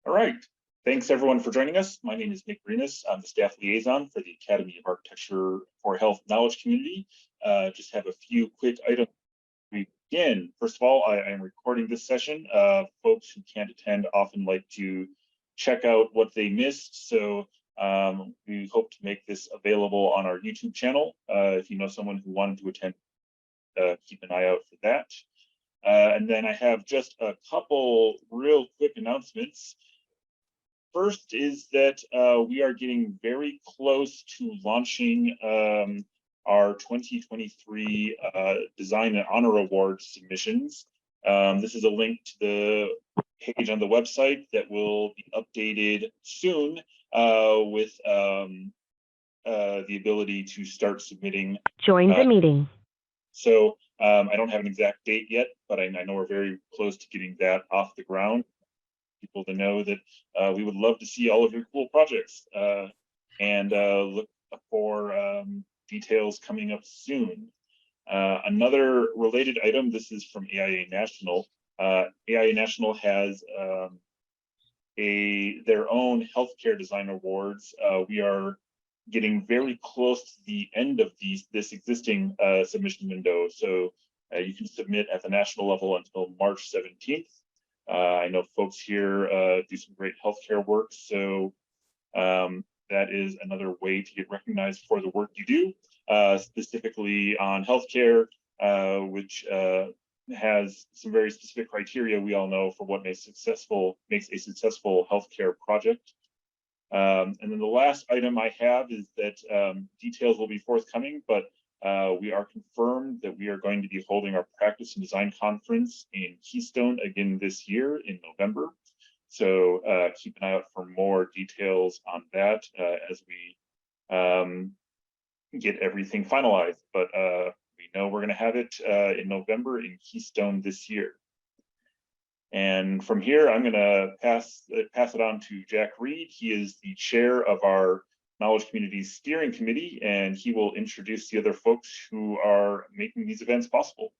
All right. Thanks everyone for joining us. My name is Nick Greenis. I'm the staff liaison for the Academy of Architecture for Health Knowledge Community. Just have a few quick items to begin. First of all, I am recording this session. Folks who can't attend often like to check out what they missed. So we hope to make this available on our YouTube channel. If you know someone who wanted to attend, keep an eye out for that. And then I have just a couple real quick announcements. First is that we are getting very close to launching our 2023 Design and Honor Award submissions. This is a link to the page on the website that will be updated soon with the ability to start submitting. Join the meeting. So I don't have an exact date yet, but I know we're very close to getting that off the ground. People to know that we would love to see all of your cool projects and look for details coming up soon. Another related item, this is from AIA National. AIA National has their own healthcare design awards. We are getting very close to the end of this existing submission window. So you can submit at the national level until March 17th. I know folks here do some great healthcare work, so that is another way to get recognized for the work you do, specifically on healthcare, which has some very specific criteria we all know for what makes a successful healthcare project. And then the last item I have is that details will be forthcoming, but we are confirmed that we are going to be holding our practice and design conference in Keystone again this year in November. So keep an eye out for more details on that as we get everything finalized. But we know we're going to have it in November in Keystone this year. And from here, I'm going to pass it on to Jack Reed. He is the chair of our Knowledge Community Steering Committee, and he will introduce the other folks who are making these events possible.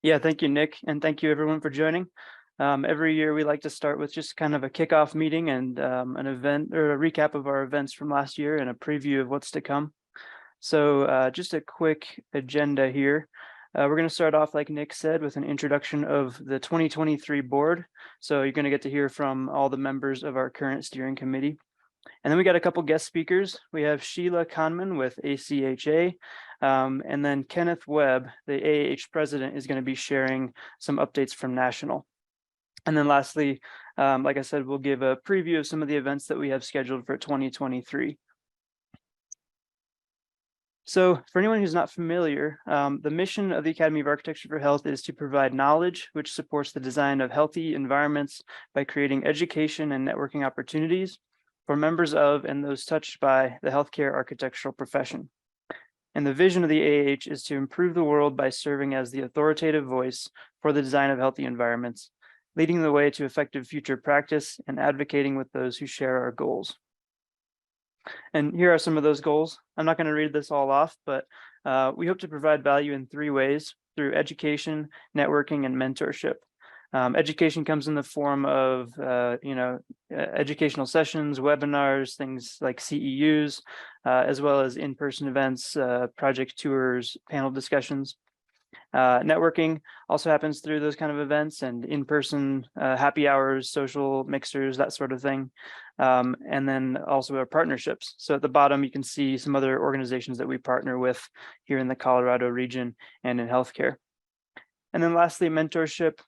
Yeah, thank you, Nick, and thank you everyone for joining. Every year we like to start with just kind of a kickoff meeting and an event or a recap of our events from last year and a preview of what's to come. So just a quick agenda here. We're going to start off, like Nick said, with an introduction of the 2023 board. So you're going to get to hear from all the members of our current steering committee. And then we got a couple guest speakers. We have Sheila Conman with ACHA, and then Kenneth Webb, the AAH President, is going to be sharing some updates from National. And then lastly, like I said, we'll give a preview of some of the events that we have scheduled for 2023. So for anyone who's not familiar, the mission of the Academy of Architecture for Health is to provide knowledge which supports the design of healthy environments by creating education and networking opportunities for members of and those touched by the healthcare architectural profession. And the vision of the AAH is to improve the world by serving as the authoritative voice for the design of healthy environments, leading the way to effective future practice and advocating with those who share our goals. And here are some of those goals. I'm not going to read this all off, but we hope to provide value in 3 ways: through education, networking, and mentorship. Education comes in the form of, educational sessions, webinars, things like CEUs, as well as in-person events, project tours, panel discussions. Networking also happens through those kind of events and in-person happy hours, social mixers, that sort of thing. And then also our partnerships. So at the bottom, you can see some other organizations that we partner with here in the Colorado region and in healthcare. And then lastly, mentorship.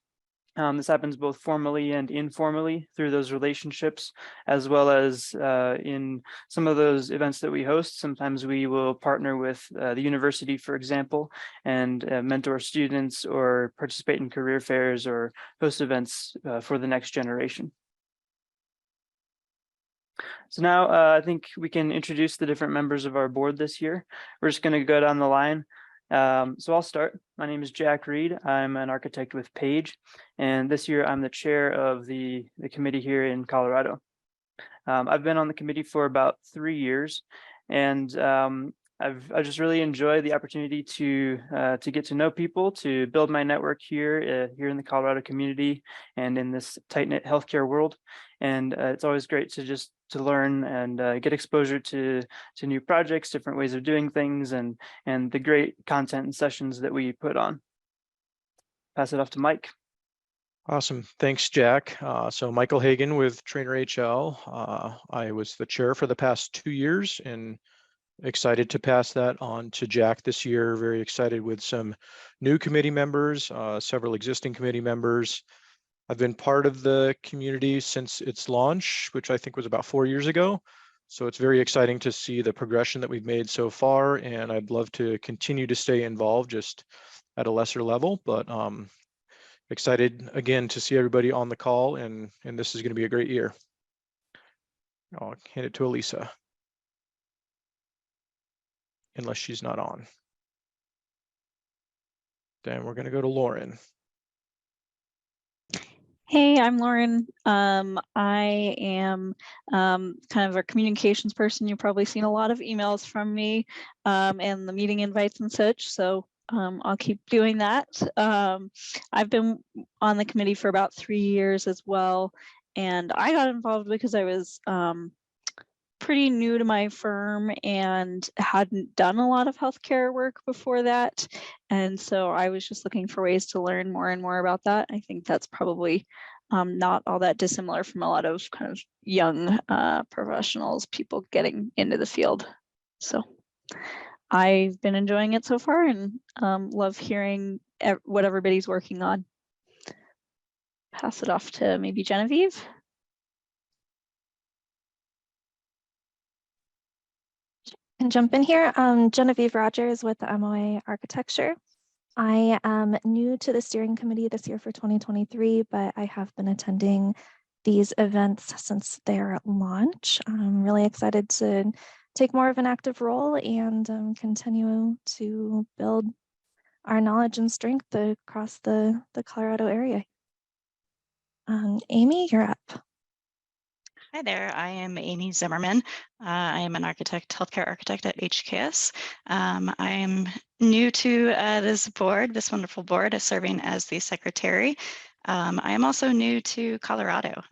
This happens both formally and informally through those relationships, as well as in some of those events that we host. Sometimes we will partner with the university, for example, and mentor students or participate in career fairs or host events for the next generation. So now I think we can introduce the different members of our board this year. We're just going to go down the line. So I'll start. My name is Jack Reed. I'm an architect with Page, and this year I'm the chair of the committee here in Colorado. I've been on the committee for about 3 years, and I just really enjoyed the opportunity to get to know people, to build my network here in the Colorado community and in this tight-knit healthcare world. And it's always great to learn and get exposure to new projects, different ways of doing things, and the great content and sessions that we put on. Pass it off to Mike. Awesome. Thanks, Jack. So Michael Hagan with Trainer HL. I was the chair for the past 2 years and excited to pass that on to Jack this year. Very excited with some new committee members, several existing committee members. I've been part of the community since its launch, which I think was about 4 years ago. So it's very exciting to see the progression that we've made so far, and I'd love to continue to stay involved just at a lesser level, but excited again to see everybody on the call, and this is going to be a great year. I'll hand it to Elisa, unless she's not on. Then we're going to go to Lauren. Hey, I'm Lauren. I am kind of a communications person. You've probably seen a lot of emails from me and the meeting invites and such. So I'll keep doing that. I've been on the committee for about 3 years as well. And I got involved because I was pretty new to my firm and hadn't done a lot of healthcare work before that. And so I was just looking for ways to learn more and more about that. I think that's probably not all that dissimilar from a lot of kind of young professionals, people getting into the field. So I've been enjoying it so far and love hearing what everybody's working on. Pass it off to maybe Genevieve. And jump in here. Genevieve Rogers with the MOA Architecture. I am new to the steering committee this year for 2023, but I have been attending these events since their launch. I'm really excited to take more of an active role and continue to build our knowledge and strength across the Colorado area. Amy, you're up. Hi there, I am Amy Zimmerman. I am an healthcare architect at ACHA. I am new to this board, this wonderful board, serving as the secretary. I am also new to Colorado.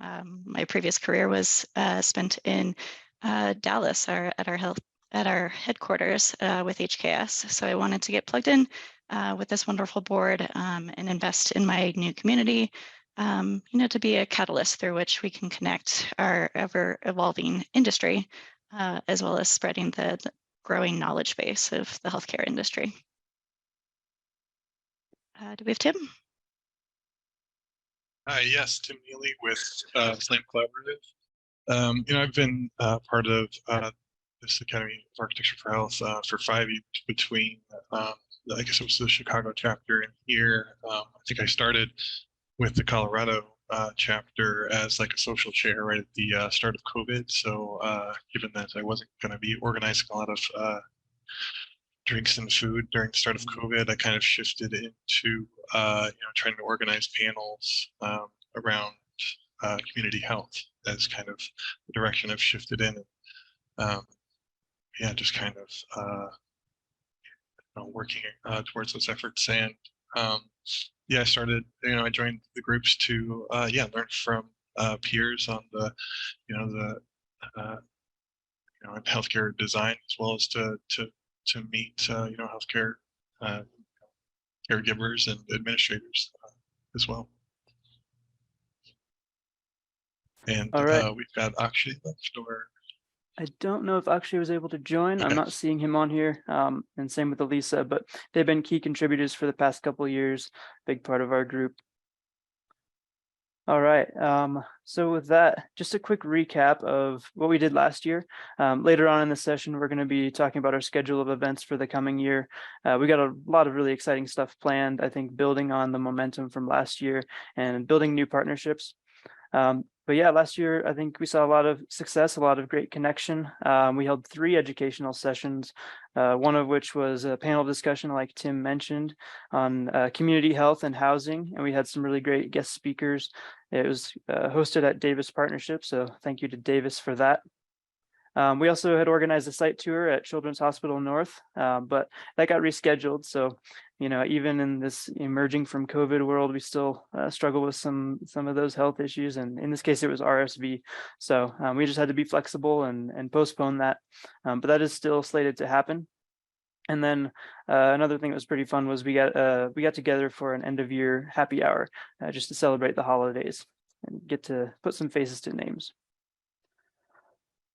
My previous career was spent in Dallas, at our headquarters with HKS. So I wanted to get plugged in with this wonderful board and invest in my new community. To be a catalyst through which we can connect our ever-evolving industry, as well as spreading the growing knowledge base of the healthcare industry. Do we have Tim? Yes, Tim Neely with Slam Collaborative. I've been part of this Academy of Architecture for Health for 5 years between, I guess it was the Chicago chapter and here. I think I started with the Colorado chapter as like a social chair right at the start of COVID. So given that I wasn't going to be organizing a lot of drinks and food during the start of COVID, I kind of shifted into trying to organize panels around community health as kind of the direction I've shifted in. Just kind of working towards those efforts. And I started, I joined the groups to, learn from peers on the, healthcare design, as well as to meet, healthcare caregivers and administrators as well. And All right. we've got Akshay left, or? I don't know if Akshay was able to join. I'm not seeing him on here, and same with Elisa, but they've been key contributors for the past couple of years, big part of our group. All right, so with that, just a quick recap of what we did last year. Later on in the session, we're going to be talking about our schedule of events for the coming year. We got a lot of really exciting stuff planned, I think, building on the momentum from last year and building new partnerships. But yeah, last year, I think we saw a lot of success, a lot of great connection. We held 3 educational sessions, one of which was a panel discussion, like Tim mentioned, on community health and housing. And we had some really great guest speakers. It was hosted at Davis Partnership. So thank you to Davis for that. We also had organized a site tour at Children's Hospital North, but that got rescheduled. So, even in this emerging from COVID world, we still struggle with some of those health issues. And in this case, it was RSV. So we just had to be flexible and postpone that. But that is still slated to happen. And then another thing that was pretty fun was we got together for an end of year happy hour just to celebrate the holidays and get to put some faces to names.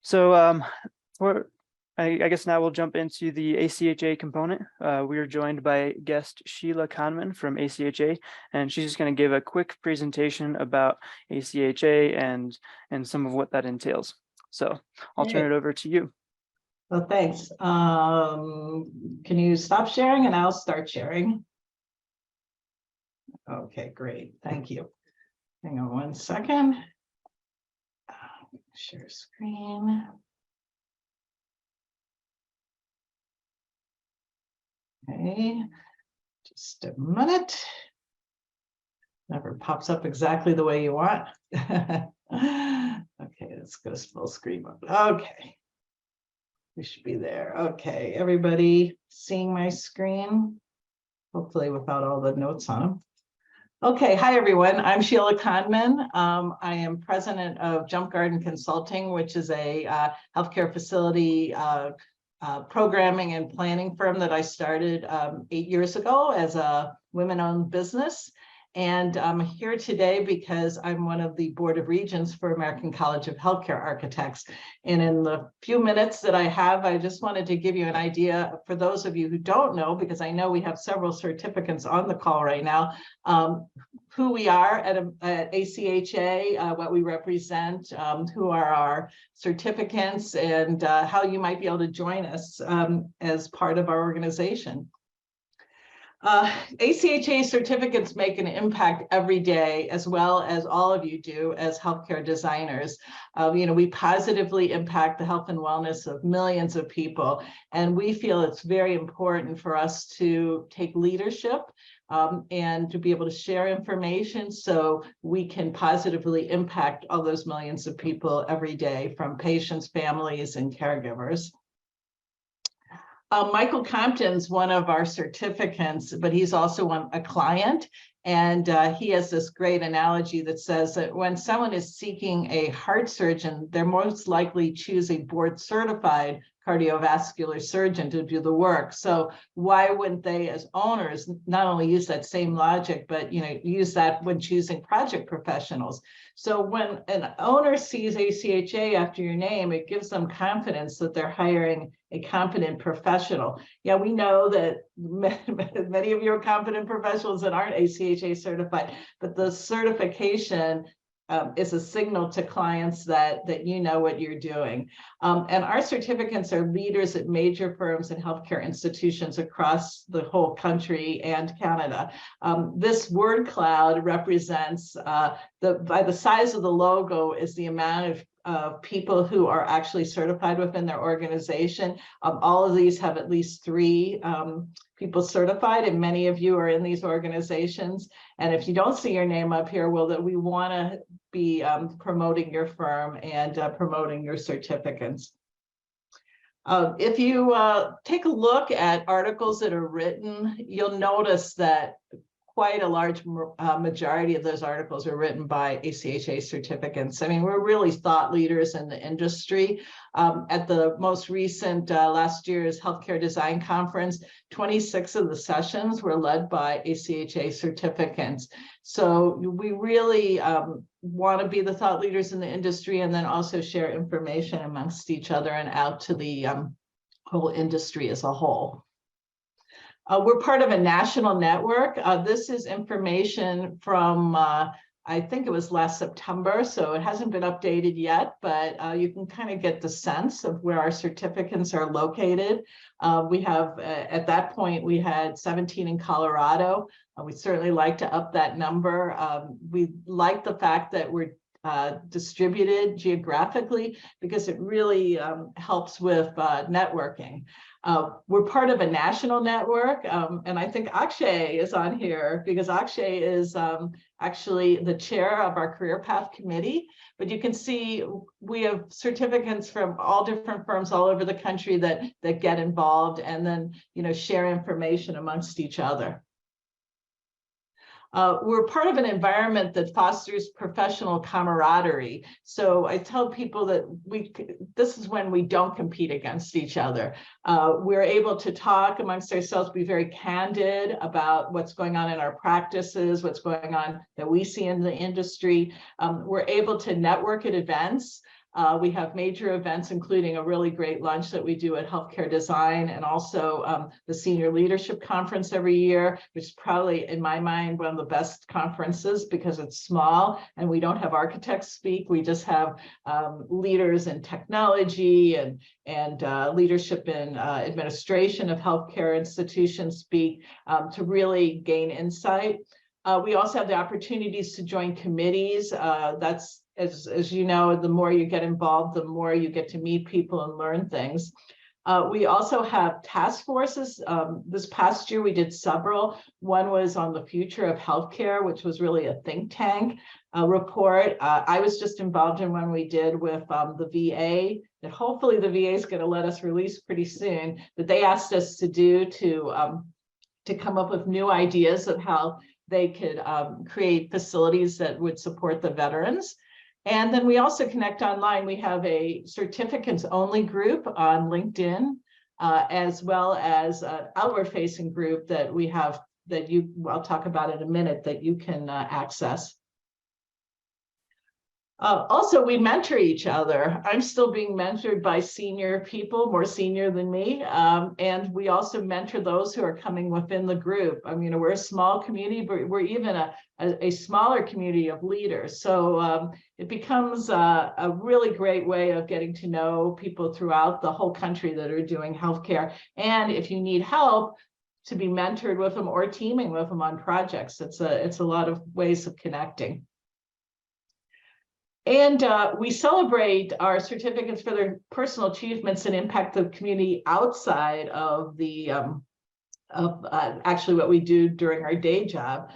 So I guess now we'll jump into the ACHA component. We are joined by guest Sheila Kahneman from ACHA, and she's just going to give a quick presentation about ACHA and some of what that entails. So I'll turn it over to you. Well, thanks. Can you stop sharing and I'll start sharing? Okay, great. Thank you. Hang on one second. Share screen. Okay, just a minute. Never pops up exactly the way you want. Okay, let's go full screen mode. Okay. We should be there. Okay, everybody seeing my screen? Hopefully without all the notes on them. Okay, hi everyone. I'm Sheila Kahneman. I am president of Jump Garden Consulting, which is a healthcare facility programming and planning firm that I started 8 years ago as a women-owned business. And I'm here today because I'm one of the Board of Regents for American College of Healthcare Architects. And in the few minutes that I have, I just wanted to give you an idea for those of you who don't know, because I know we have several certificates on the call right now, who we are at ACHA, what we represent, who are our certificates, and how you might be able to join us as part of our organization. ACHA certificates make an impact every day, as well as all of you do as healthcare designers. We positively impact the health and wellness of millions of people, and we feel it's very important for us to take leadership and to be able to share information so we can positively impact all those millions of people every day, from patients, families, and caregivers. Michael Compton's one of our certificates, but he's also a client. And he has this great analogy that says that when someone is seeking a heart surgeon, they're most likely choose a board certified cardiovascular surgeon to do the work. So why wouldn't they, as owners, not only use that same logic, but use that when choosing project professionals? So when an owner sees ACHA after your name, it gives them confidence that they're hiring a competent professional. Yeah, we know that many of you are competent professionals that aren't ACHA certified, but the certification is a signal to clients that you know what you're doing. And our certificates are leaders at major firms and healthcare institutions across the whole country and Canada. This word cloud represents, by the size of the logo, is the amount of people who are actually certified within their organization. All of these have at least 3 people certified, and many of you are in these organizations. And if you don't see your name up here, well, that we want to be promoting your firm and promoting your certificates. If you take a look at articles that are written, you'll notice that quite a large majority of those articles are written by ACHA certificates. I mean, we're really thought leaders in the industry. At the most recent last year's Healthcare Design Conference, 26 of the sessions were led by ACHA certificates. So we really want to be the thought leaders in the industry, and then also share information amongst each other and out to the whole industry as a whole. We're part of a national network. This is information from, I think it was last September, so it hasn't been updated yet, but you can kind of get the sense of where our certificates are located. We have, at that point, we had 17 in Colorado. We'd certainly like to up that number. We like the fact that we're distributed geographically, because it really helps with networking. We're part of a national network, and I think ACHA is on here because ACHA is actually the chair of our career path committee. But you can see we have certificates from all different firms all over the country that get involved and then share information amongst each other. We're part of an environment that fosters professional camaraderie. So I tell people that this is when we don't compete against each other. We're able to talk amongst ourselves, be very candid about what's going on in our practices, what's going on that we see in the industry. We're able to network at events. We have major events, including a really great lunch that we do at Healthcare Design, and also the Senior Leadership Conference every year, which is probably, in my mind, one of the best conferences because it's small and we don't have architects speak. We just have leaders in technology and leadership in administration of healthcare institutions speak to really gain insight. We also have the opportunities to join committees. That's as you know, the more you get involved, the more you get to meet people and learn things. We also have task forces. This past year, we did several. One was on the future of healthcare, which was really a think tank report. I was just involved in one we did with the VA, that hopefully the VA is going to let us release pretty soon, that they asked us to do to come up with new ideas of how they could create facilities that would support the veterans. And then we also connect online. We have a certificates only group on LinkedIn, as well as an outward facing group that we have that I'll talk about in a minute, that you can access. Also, we mentor each other. I'm still being mentored by senior people, more senior than me. And we also mentor those who are coming within the group. I mean, we're a small community, but we're even a smaller community of leaders. So it becomes a really great way of getting to know people throughout the whole country that are doing healthcare. And if you need help, to be mentored with them or teaming with them on projects. It's a lot of ways of connecting. And we celebrate our certificates for their personal achievements and impact the community outside of the actually what we do during our day job.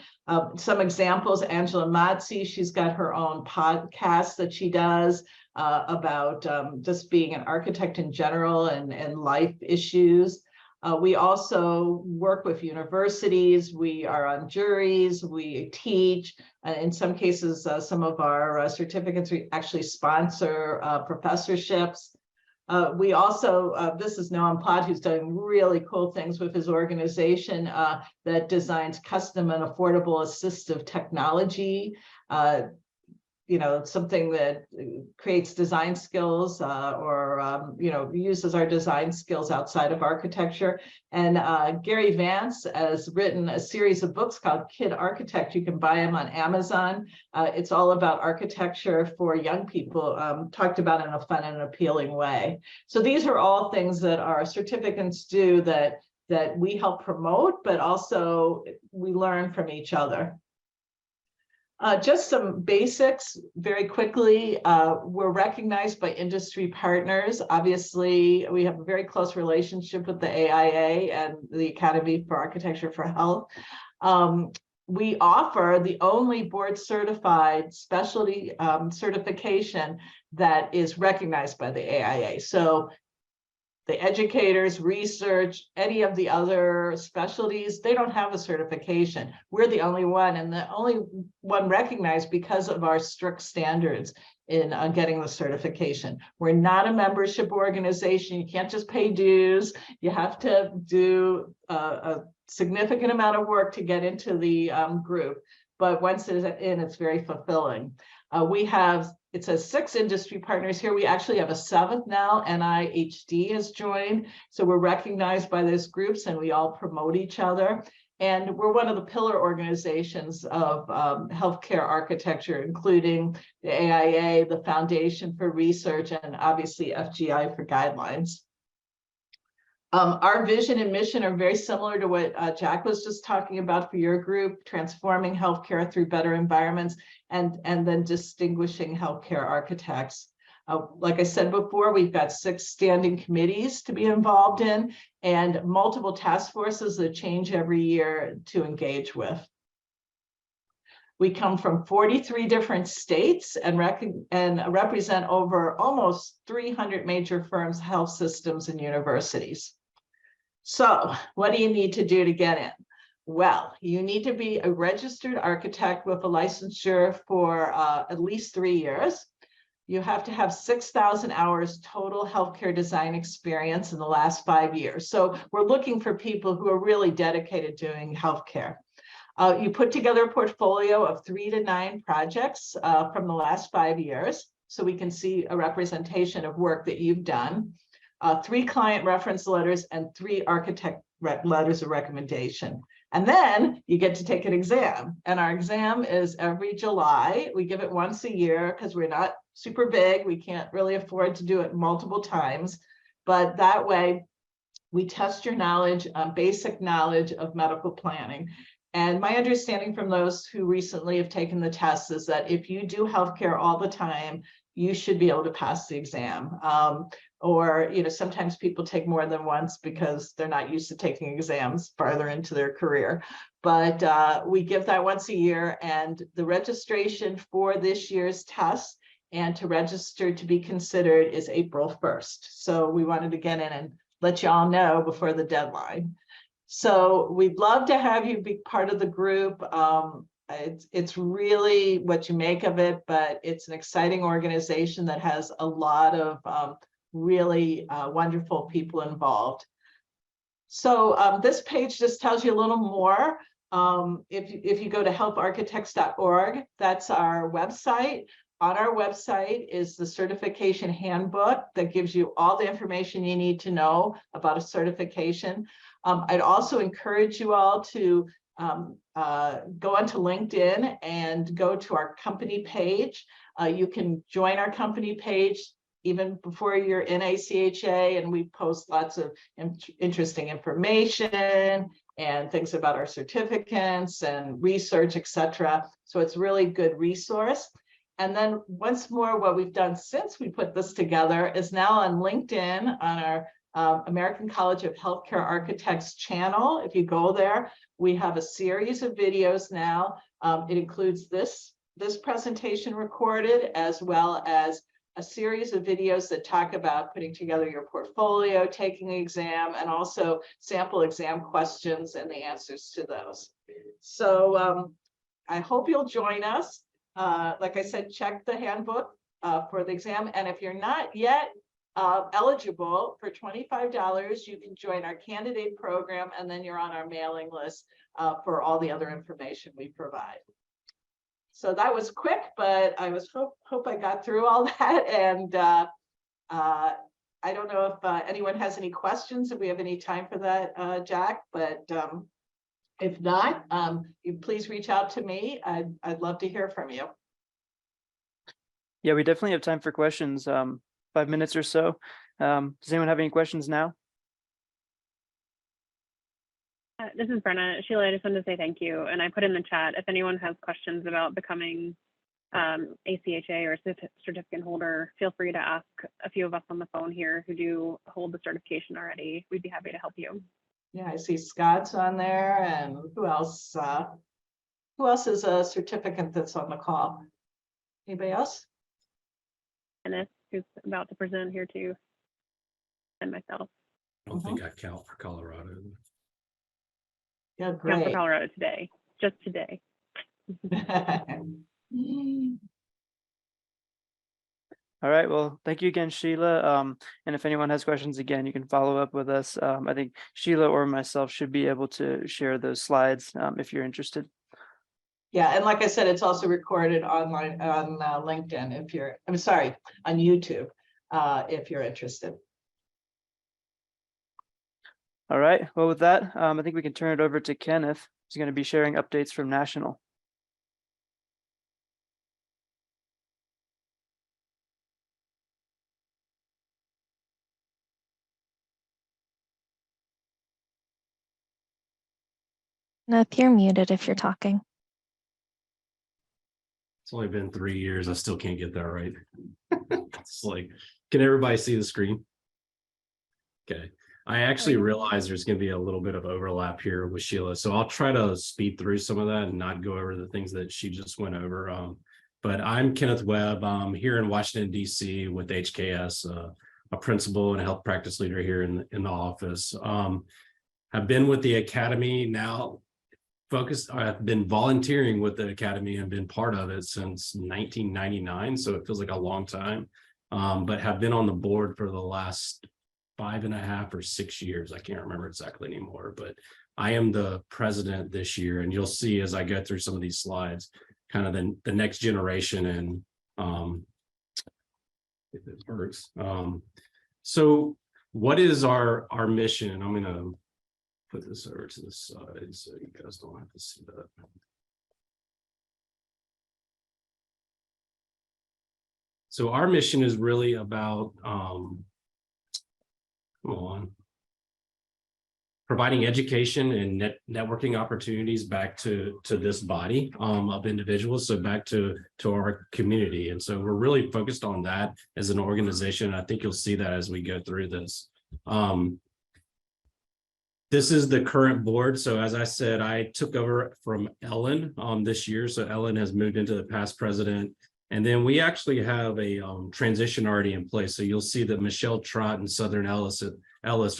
Some examples: Angela Mazzi, she's got her own podcast that she does about just being an architect in general and life issues. We also work with universities. We are on juries. We teach. In some cases, some of our certificates, we actually sponsor professorships. We also, this is Noam Pod, who's doing really cool things with his organization that designs custom and affordable assistive technology. Something that creates design skills or uses our design skills outside of architecture. And Gary Vance has written a series of books called Kid Architect. You can buy them on Amazon. It's all about architecture for young people, talked about in a fun and appealing way. So these are all things that our certificates do that we help promote, but also we learn from each other. Just some basics very quickly. We're recognized by industry partners. Obviously, we have a very close relationship with the AIA and the Academy for Architecture for Health. We offer the only board certified specialty certification that is recognized by the AIA. So the educators, research, any of the other specialties, they don't have a certification. We're the only one, and the only one recognized because of our strict standards in getting the certification. We're not a membership organization. You can't just pay dues. You have to do a significant amount of work to get into the group. But once it's in, it's very fulfilling. It says 6 industry partners here. We actually have a 7th now. NIHD has joined. So we're recognized by those groups and we all promote each other. And we're one of the pillar organizations of healthcare architecture, including the AIA, the Foundation for Research, and obviously FGI for guidelines. Our vision and mission are very similar to what Jack was just talking about for your group, transforming healthcare through better environments and then distinguishing healthcare architects. Like I said before, we've got 6 standing committees to be involved in and multiple task forces that change every year to engage with. We come from 43 different states and represent over almost 300 major firms, health systems, and universities. So what do you need to do to get in? Well, you need to be a registered architect with a licensure for at least 3 years. You have to have 6,000 hours total healthcare design experience in the last 5 years. So we're looking for people who are really dedicated to doing healthcare. You put together a portfolio of 3 to 9 projects from the last 5 years, so we can see a representation of work that you've done. 3 client reference letters and 3 architect letters of recommendation. And then you get to take an exam. And our exam is every July. We give it once a year because we're not super big. We can't really afford to do it multiple times. But that way, we test your knowledge, basic knowledge of medical planning. And my understanding from those who recently have taken the test is that if you do healthcare all the time, you should be able to pass the exam. Or, you know, sometimes people take more than once because they're not used to taking exams farther into their career. But we give that once a year, and the registration for this year's test and to register to be considered is April 1st. So we wanted to get in and let you all know before the deadline. So we'd love to have you be part of the group. It's really what you make of it, but it's an exciting organization that has a lot of really wonderful people involved. So this page just tells you a little more. If you go to helparchitects.org, that's our website. On our website is the certification handbook that gives you all the information you need to know about a certification. I'd also encourage you all to go onto LinkedIn and go to our company page. You can join our company page even before you're in ACHA, and we post lots of interesting information and things about our certificates and research, etc. So it's really good resource. And then once more, what we've done since we put this together is now on LinkedIn on our American College of Healthcare Architects channel. If you go there, we have a series of videos now. It includes this presentation recorded, as well as a series of videos that talk about putting together your portfolio, taking an exam, and also sample exam questions and the answers to those. So I hope you'll join us. Like I said, check the handbook for the exam. And if you're not yet eligible for $25, you can join our candidate program, and then you're on our mailing list for all the other information we provide. So that was quick, but I hope I got through all that. And I don't know if anyone has any questions, if we have any time for that, Jack, but if not, you please reach out to me. I'd love to hear from you. Yeah, we definitely have time for questions. 5 minutes or so. Does anyone have any questions now? This is Brenna. Sheila, I just wanted to say thank you. And I put in the chat, if anyone has questions about becoming ACHA or certificate holder, feel free to ask a few of us on the phone here who do hold the certification already. We'd be happy to help you. Yeah, I see Scott's on there, and who else? Who else is a certificate that's on the call? Anybody else? Kenneth, who's about to present here too, and myself. I don't think I count for Colorado. Yeah, Count great. for Colorado today, just today. All right, well, thank you again, Sheila. And if anyone has questions, again, you can follow up with us. I think Sheila or myself should be able to share those slides if you're interested. Yeah, and like I said, it's also recorded online on LinkedIn if you're, I'm sorry, on YouTube if you're interested. All right, well, with that, I think we can turn it over to Kenneth. He's going to be sharing updates from National. Kenneth, you're muted if you're talking. It's only been 3 years. I still can't get that right. It's like, can everybody see the screen? Okay. I actually realize there's going to be a little bit of overlap here with Sheila, so I'll try to speed through some of that and not go over the things that she just went over. But I'm Kenneth Webb. I'm here in Washington, D.C. with HKS, a principal and a health practice leader here in the office. I've been with the Academy now. I've been volunteering with the Academy and been part of it since 1999, so it feels like a long time, but have been on the board for the last 5.5 or 6 years. I can't remember exactly anymore, but I am the president this year, and you'll see as I go through some of these slides, kind of the next generation and if it works. So what is our mission? I'm going to put this over to the side so you guys don't have to see that. So our mission is really about providing education and networking opportunities back to this body of individuals, so back to our community. And so we're really focused on that as an organization. I think you'll see that as we go through this. This is the current board. So as I said, I took over from Ellen this year. So Ellen has moved into the past president. And then we actually have a transition already in place. So you'll see that Michelle Trott and Southern Ellis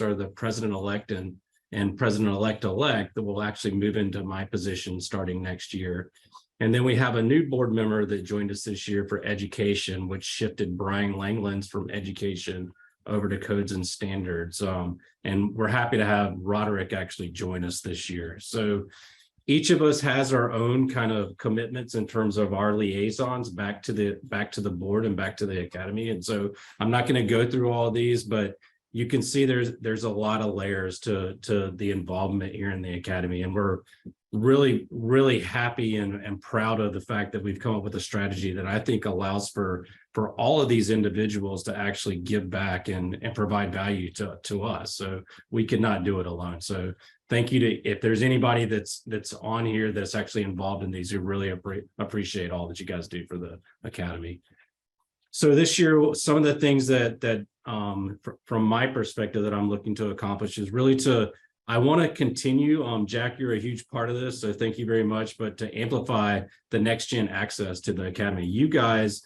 are the president-elect and president-elect that will actually move into my position starting next year. And then we have a new board member that joined us this year for education, which shifted Brian Langlands from education over to codes and standards. And we're happy to have Roderick actually join us this year. So each of us has our own kind of commitments in terms of our liaisons back to the board and back to the Academy. And so I'm not going to go through all of these, but you can see there's a lot of layers to the involvement here in the Academy. And we're really, really happy and proud of the fact that we've come up with a strategy that I think allows for all of these individuals to actually give back and provide value to us. So we could not do it alone. So thank you if there's anybody that's on here that's actually involved in these, we really appreciate all that you guys do for the Academy. So this year, some of the things that from my perspective that I'm looking to accomplish is really I want to continue, Jack, you're a huge part of this, so thank you very much, but to amplify the next gen access to the Academy. You guys,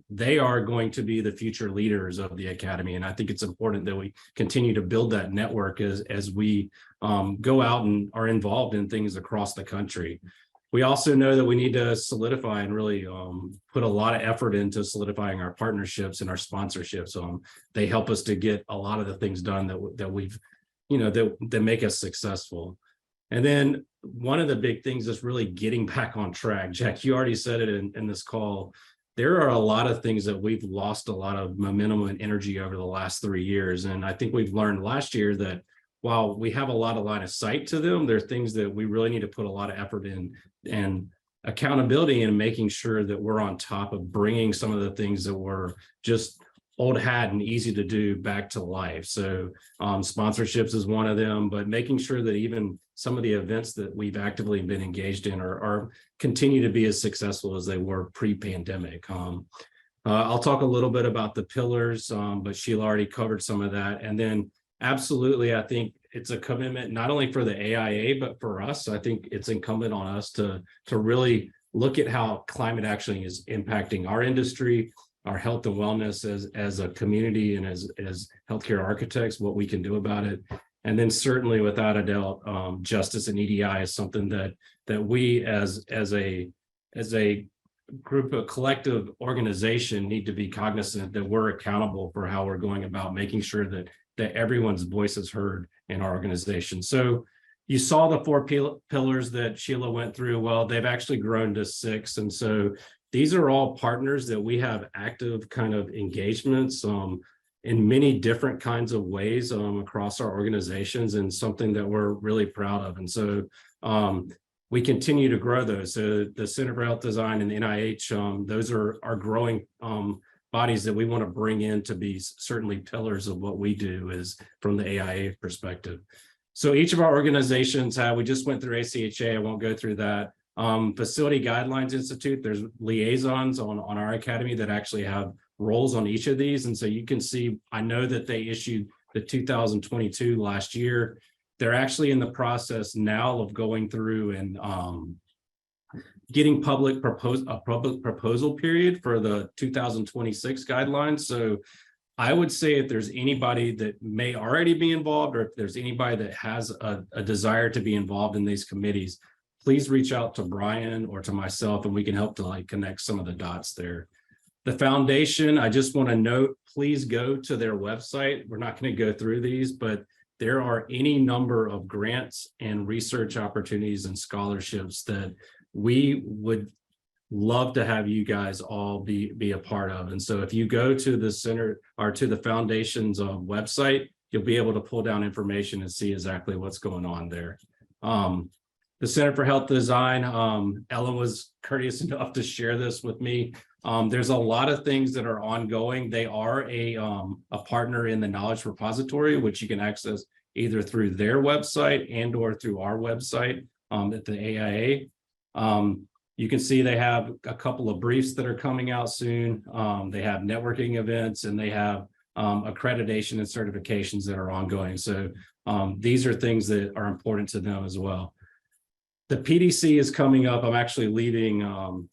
they are going to be the future leaders of the Academy, and I think it's important that we continue to build that network as we go out and are involved in things across the country. We also know that we need to solidify and really put a lot of effort into solidifying our partnerships and our sponsorships. They help us to get a lot of the things done that we've, that make us successful. And then one of the big things is really getting back on track. Jack, you already said it in this call. There are a lot of things that we've lost a lot of momentum and energy over the last 3 years. And I think we've learned last year that while we have a lot of line of sight to them, there are things that we really need to put a lot of effort in and accountability in making sure that we're on top of bringing some of the things that were just old hat and easy to do back to life. So sponsorships is one of them, but making sure that even some of the events that we've actively been engaged in are continue to be as successful as they were pre-pandemic. I'll talk a little bit about the pillars, but Sheila already covered some of that. And then absolutely, I think it's a commitment not only for the AIA, but for us. I think it's incumbent on us to really look at how climate action is impacting our industry, our health and wellness as a community and as healthcare architects, what we can do about it. And then certainly without a doubt, justice and EDI is something that we as a group, a collective organization need to be cognizant that we're accountable for how we're going about making sure that everyone's voice is heard in our organization. So you saw the 4 pillars that Sheila went through. Well, they've actually grown to 6. And so these are all partners that we have active kind of engagements in many different kinds of ways across our organizations, and something that we're really proud of. And so we continue to grow those. So the Center for Health Design and the NIH, those are growing bodies that we want to bring in to be certainly pillars of what we do is from the AIA perspective. So each of our organizations have, we just went through ACHA, I won't go through that. Facility Guidelines Institute, there's liaisons on our academy that actually have roles on each of these. And so you can see, I know that they issued the 2022 last year. They're actually in the process now of going through and getting a public proposal period for the 2026 guidelines. So I would say if there's anybody that may already be involved, or if there's anybody that has a desire to be involved in these committees, please reach out to Brian or to myself, and we can help to like connect some of the dots there. The foundation, I just want to note, please go to their website. We're not going to go through these, but there are any number of grants and research opportunities and scholarships that we would love to have you guys all be a part of. And so if you go to the center or to the foundation's website, you'll be able to pull down information and see exactly what's going on there. The Center for Health Design, Ellen was courteous enough to share this with me. There's a lot of things that are ongoing. They are a partner in the Knowledge Repository, which you can access either through their website and or through our website at the AIA. You can see they have a couple of briefs that are coming out soon. They have networking events, and they have accreditation and certifications that are ongoing. So these are things that are important to them as well. The PDC is coming up. I'm actually leaving on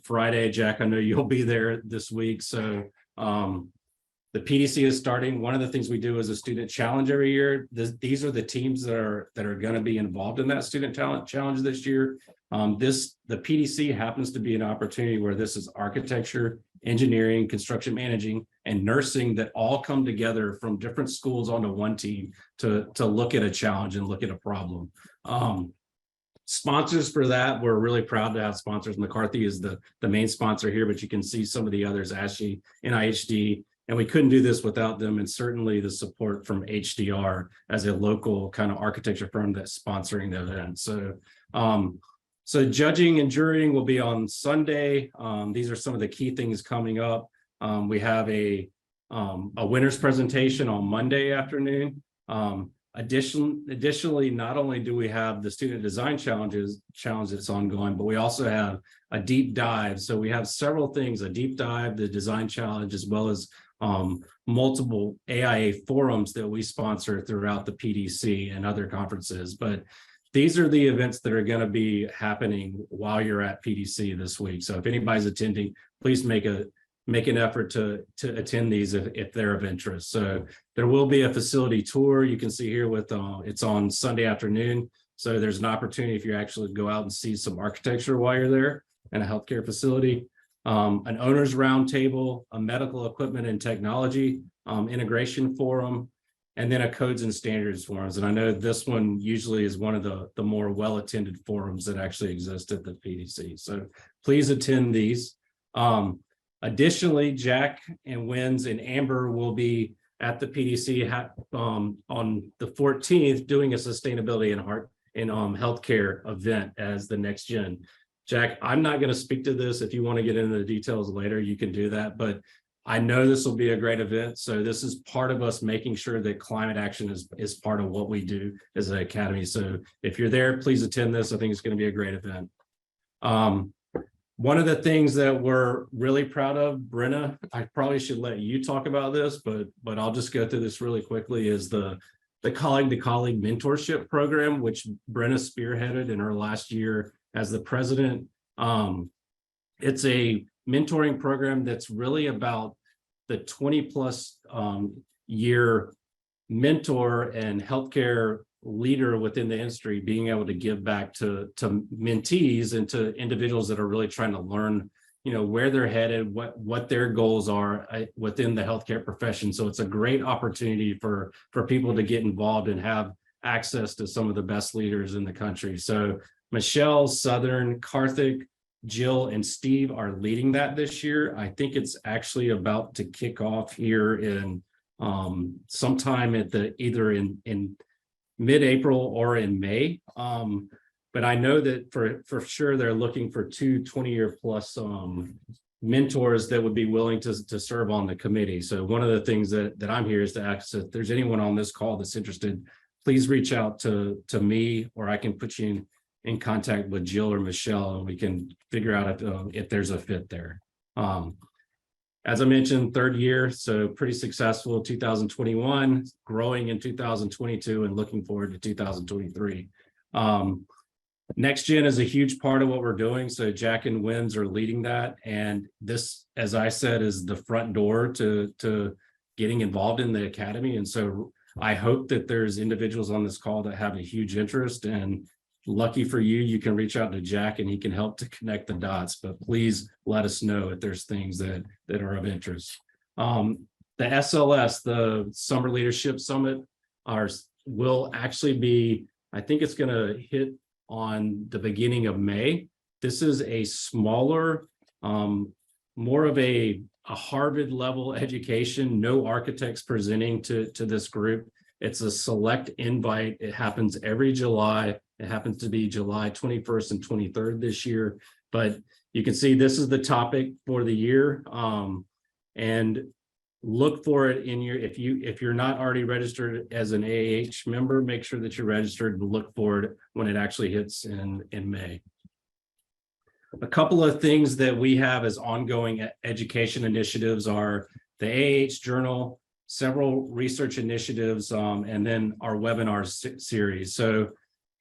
Friday. Jack, I know you'll be there this week. So the PDC is starting. One of the things we do is a student challenge every year. These are the teams that are going to be involved in that student talent challenge this year. The PDC happens to be an opportunity where this is architecture, engineering, construction managing, and nursing that all come together from different schools onto one team to look at a challenge and look at a problem. Sponsors for that, we're really proud to have sponsors. McCarthy is the main sponsor here, but you can see some of the others, ASHI, NIHD, and we couldn't do this without them, and certainly the support from HDR as a local kind of architecture firm that's sponsoring the event. So judging and jurying will be on Sunday. These are some of the key things coming up. We have a winner's presentation on Monday afternoon. Additionally, not only do we have the student design challenge that's ongoing, but we also have a deep dive. So we have several things: a deep dive, the design challenge, as well as multiple AIA forums that we sponsor throughout the PDC and other conferences. But these are the events that are going to be happening while you're at PDC this week. So if anybody's attending, please make an effort to attend these if they're of interest. So there will be a facility tour. You can see here with it's on Sunday afternoon. So there's an opportunity if you actually go out and see some architecture while you're there in a healthcare facility. An owner's roundtable, a medical equipment and technology integration forum, and then a codes and standards forums. And I know this one usually is one of the more well-attended forums that actually exist at the PDC. So please attend these. Additionally, Jack and Wins and Amber will be at the PDC on the 14th doing a sustainability and healthcare event as the next gen. Jack, I'm not going to speak to this. If you want to get into the details later, you can do that. But I know this will be a great event. So this is part of us making sure that climate action is part of what we do as an academy. So if you're there, please attend this. I think it's going to be a great event. One of the things that we're really proud of, Brenna, I probably should let you talk about this, but I'll just go through this really quickly, is the colleague-to-colleague mentorship program, which Brenna spearheaded in her last year as the president. It's a mentoring program that's really about the 20+ year mentor and healthcare leader within the industry being able to give back to mentees and to individuals that are really trying to learn, where they're headed, what their goals are within the healthcare profession. So it's a great opportunity for people to get involved and have access to some of the best leaders in the country. So Michelle, Southern, Karthik, Jill, and Steve are leading that this year. I think it's actually about to kick off here in sometime at either in mid-April or in May. But I know that for sure they're looking for 2 20-year plus mentors that would be willing to serve on the committee. So one of the things that I'm here is to ask if there's anyone on this call that's interested, please reach out to me, or I can put you in contact with Jill or Michelle, and we can figure out if there's a fit there. As I mentioned, third year, so pretty successful. 2021, growing in 2022, and looking forward to 2023. Next Gen is a huge part of what we're doing. So Jack and Wims are leading that. And this, as I said, is the front door to getting involved in the academy. And so I hope that there's individuals on this call that have a huge interest, and lucky for you, you can reach out to Jack and he can help to connect the dots, but please let us know if there's things that are of interest. The SLS, the Summer Leadership Summit, will actually be, I think it's going to hit on the beginning of May. This is a smaller, more of a Harvard level education, no architects presenting to this group. It's a select invite. It happens every July. It happens to be July 21st and 23rd this year, but you can see this is the topic for the year. And look for it in your, if you're not already registered as an AAH member, make sure that you're registered and look for it when it actually hits in May. A couple of things that we have as ongoing education initiatives are the AAH Journal, several research initiatives, and then our webinar series. So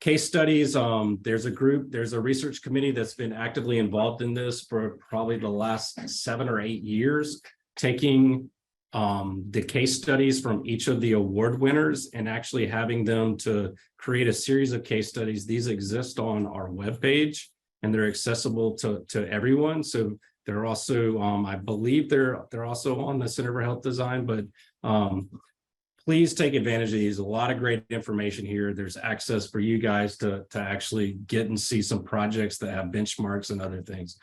case studies, there's a research committee that's been actively involved in this for probably the last 7 or 8 years, taking the case studies from each of the award winners and actually having them to create a series of case studies. These exist on our webpage and they're accessible to everyone. So they're also, I believe they're also on the Center for Health Design, but please take advantage of these. A lot of great information here. There's access for you guys to actually get and see some projects that have benchmarks and other things.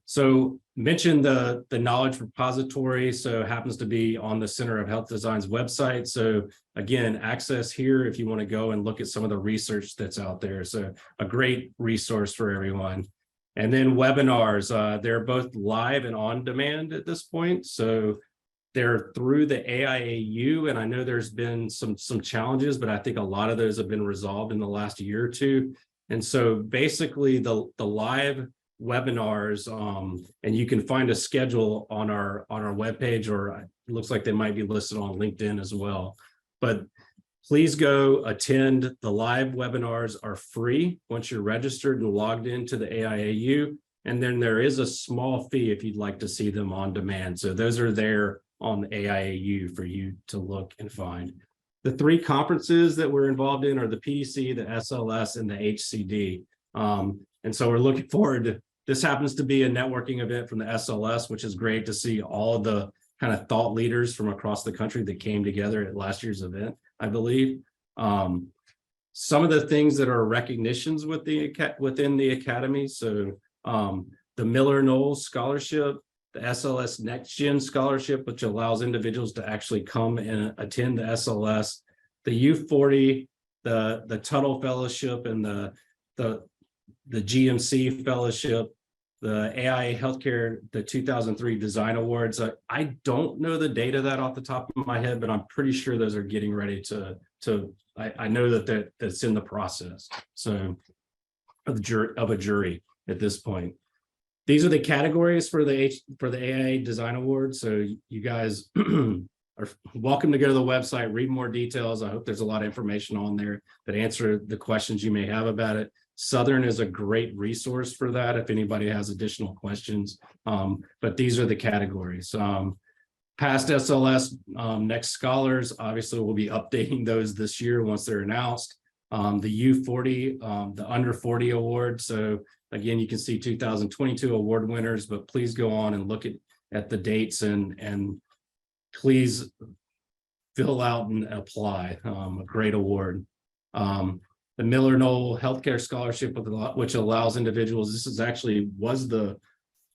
So mention the knowledge repository. So it happens to be on the Center of Health Design's website. So again, access here if you want to go and look at some of the research that's out there. So a great resource for everyone. And then webinars, they're both live and on demand at this point. So they're through the AIAU, and I know there's been some challenges, but I think a lot of those have been resolved in the last year or two. And so basically the live webinars, and you can find a schedule on our webpage, or it looks like they might be listed on LinkedIn as well. But please go attend. The live webinars are free once you're registered and logged into the AIAU. And then there is a small fee if you'd like to see them on demand. So those are there on the AIAU for you to look and find. The 3 conferences that we're involved in are the PDC, the SLS, and the HCD. And so we're looking forward to, this happens to be a networking event from the SLS, which is great to see all of the kind of thought leaders from across the country that came together at last year's event, I believe. Some of the things that are recognitions within the academy. So the Miller-Knowles Scholarship, the SLS Next Gen Scholarship, which allows individuals to actually come and attend the SLS, the U40, the Tuttle Fellowship, and the GMC Fellowship, the AIA Healthcare, the 2003 Design Awards. I don't know the data that off the top of my head, but I'm pretty sure those are getting ready to I know that's in the process. So of a jury at this point. These are the categories for the AIA Design Awards. So you guys are welcome to go to the website, read more details. I hope there's a lot of information on there that answer the questions you may have about it. Southern is a great resource for that if anybody has additional questions. But these are the categories. Past SLS Next Scholars, obviously we'll be updating those this year once they're announced. The U40, the Under 40 Award. So again, you can see 2022 award winners, but please go on and look at the dates and please fill out and apply. A great award. The Miller-Knowles Healthcare Scholarship, which allows individuals, this is actually was the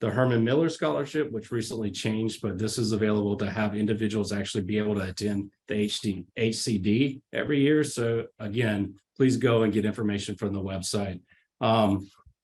Herman Miller Scholarship, which recently changed, but this is available to have individuals actually be able to attend the HCD every year. So again, please go and get information from the website.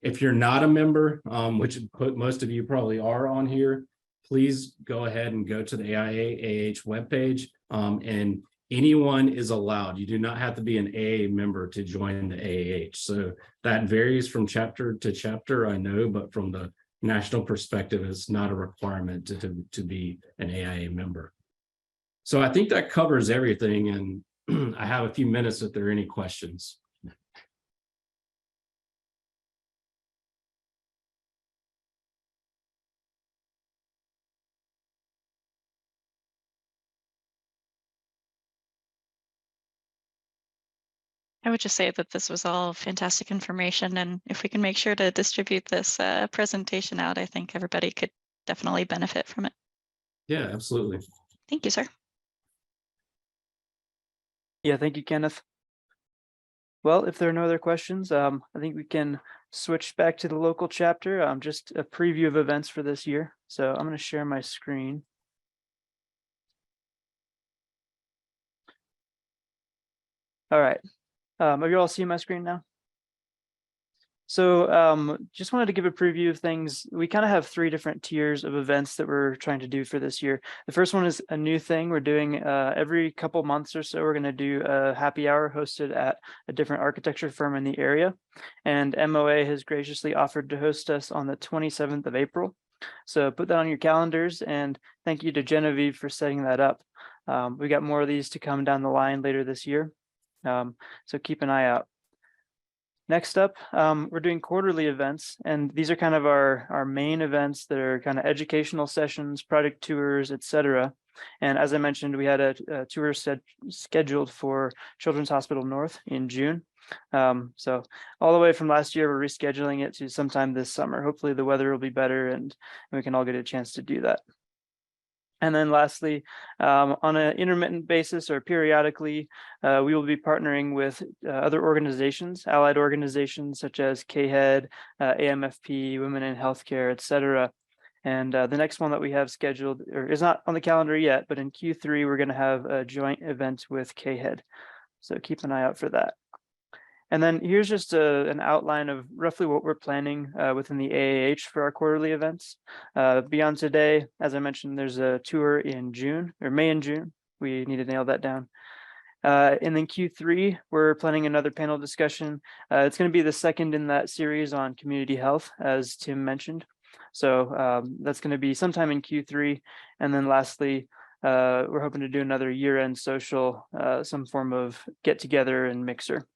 If you're not a member, which most of you probably are on here, please go ahead and go to the AIA AAH webpage, and anyone is allowed. You do not have to be an AA member to join the AAH. So that varies from chapter to chapter, I know, but from the national perspective, it's not a requirement to be an AIA member. So I think that covers everything, and I have a few minutes if there are any questions. I would just say that this was all fantastic information, and if we can make sure to distribute this presentation out, I think everybody could definitely benefit from it. Yeah, absolutely. Thank you, sir. Yeah, thank you, Kenneth. Well, if there are no other questions, I think we can switch back to the local chapter. Just a preview of events for this year. So I'm going to share my screen. All right. Have you all seen my screen now? So just wanted to give a preview of things. We kind of have 3 different tiers of events that we're trying to do for this year. The first one is a new thing we're doing every couple months or so. We're going to do a happy hour hosted at a different architecture firm in the area. And MOA has graciously offered to host us on the 27th of April. So put that on your calendars, and thank you to Genevieve for setting that up. We got more of these to come down the line later this year. So keep an eye out. Next up, we're doing quarterly events, and these are kind of our main events that are kind of educational sessions, project tours, etc. And as I mentioned, we had a tour scheduled for Children's Hospital North in June. So all the way from last year, we're rescheduling it to sometime this summer. Hopefully the weather will be better and we can all get a chance to do that. And then lastly, on an intermittent basis or periodically, we will be partnering with other organizations, allied organizations such as KHED, AMFP, Women in Healthcare, etc. And the next one that we have scheduled, or is not on the calendar yet, but in Q3, we're going to have a joint event with KHED. So keep an eye out for that. And then here's just an outline of roughly what we're planning within the AAH for our quarterly events. Beyond today, as I mentioned, there's a tour in June, or May and June. We need to nail that down. And then Q3, we're planning another panel discussion. It's going to be the second in that series on community health, as Tim mentioned. So that's going to be sometime in Q3. And then lastly, we're hoping to do another year-end social, some form of get-together and mixer.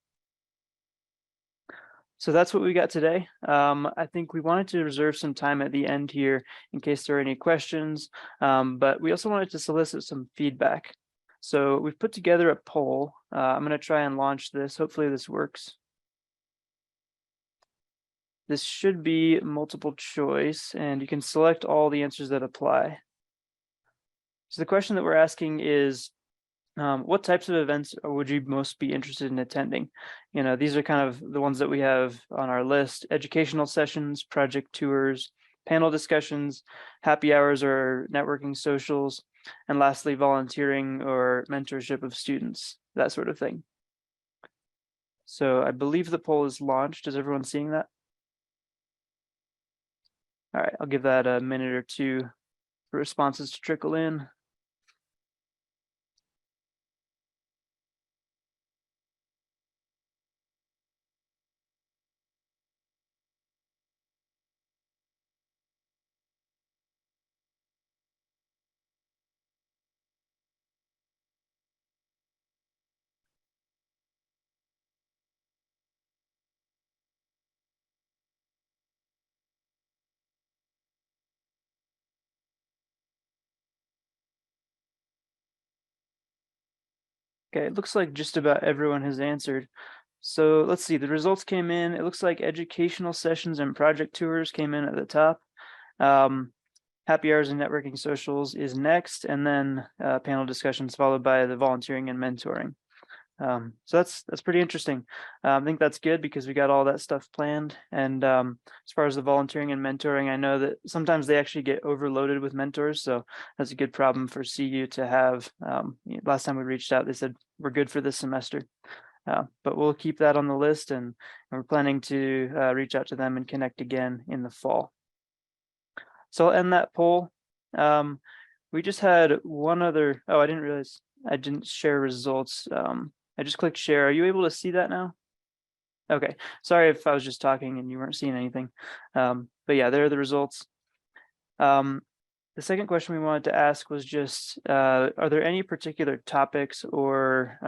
So that's what we got today. I think we wanted to reserve some time at the end here in case there are any questions, but we also wanted to solicit some feedback. So we've put together a poll. I'm going to try and launch this. Hopefully this works. This should be multiple choice, and you can select all the answers that apply. So the question that we're asking is, what types of events would you most be interested in attending? You know, these are kind of the ones that we have on our list: educational sessions, project tours, panel discussions, happy hours or networking socials, and lastly, volunteering or mentorship of students, that sort of thing. So I believe the poll is launched. Is everyone seeing that? All right, I'll give that a minute or two for responses to trickle in. Okay, it looks like just about everyone has answered. So let's see, the results came in. It looks like educational sessions and project tours came in at the top. Happy hours and networking socials is next, and then panel discussions followed by the volunteering and mentoring. So that's pretty interesting. I think that's good because we got all that stuff planned. And as far as the volunteering and mentoring, I know that sometimes they actually get overloaded with mentors. So that's a good problem for CU to have. Last time we reached out, they said, we're good for this semester. But we'll keep that on the list, and we're planning to reach out to them and connect again in the fall. So I'll end that poll. We just had one other, oh, I didn't realize I didn't share results. I just clicked share. Are you able to see that now? Okay, sorry if I was just talking and you weren't seeing anything. But yeah, there are the results. The second question we wanted to ask was just, are there any particular topics or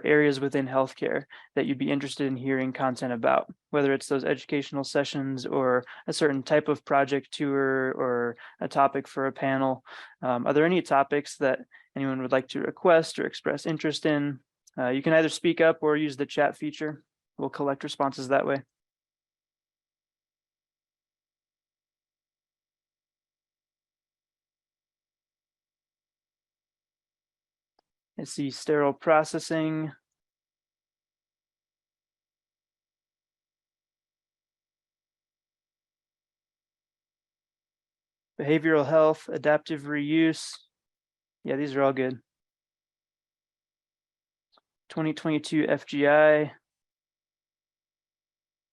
areas within healthcare that you'd be interested in hearing content about, whether it's those educational sessions or a certain type of project tour or a topic for a panel? Are there any topics that anyone would like to request or express interest in? You can either speak up or use the chat feature. We'll collect responses that way. I see sterile processing. Behavioral health, adaptive reuse. Yeah, these are all good. 2022 FGI.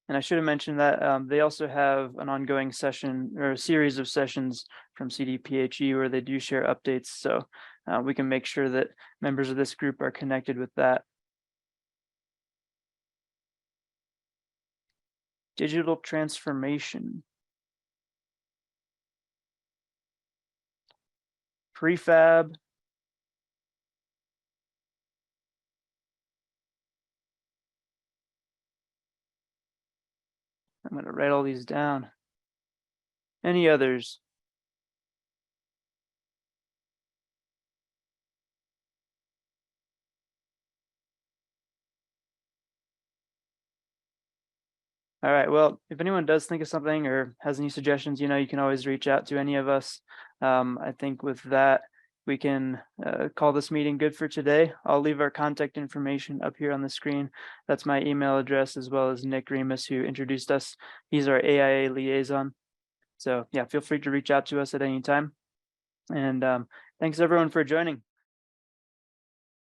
And I should have mentioned that they also have an ongoing session or a series of sessions from CDPHE where they do share updates. So we can make sure that members of this group are connected with that. Digital transformation. Prefab. I'm going to write all these down. Any others? All right, well, if anyone does think of something or has any suggestions, you can always reach out to any of us. I think with that, we can call this meeting good for today. I'll leave our contact information up here on the screen. That's my email address, as well as Nick Remus, who introduced us. He's our AIA liaison. So yeah, feel free to reach out to us at any time. And thanks everyone for joining.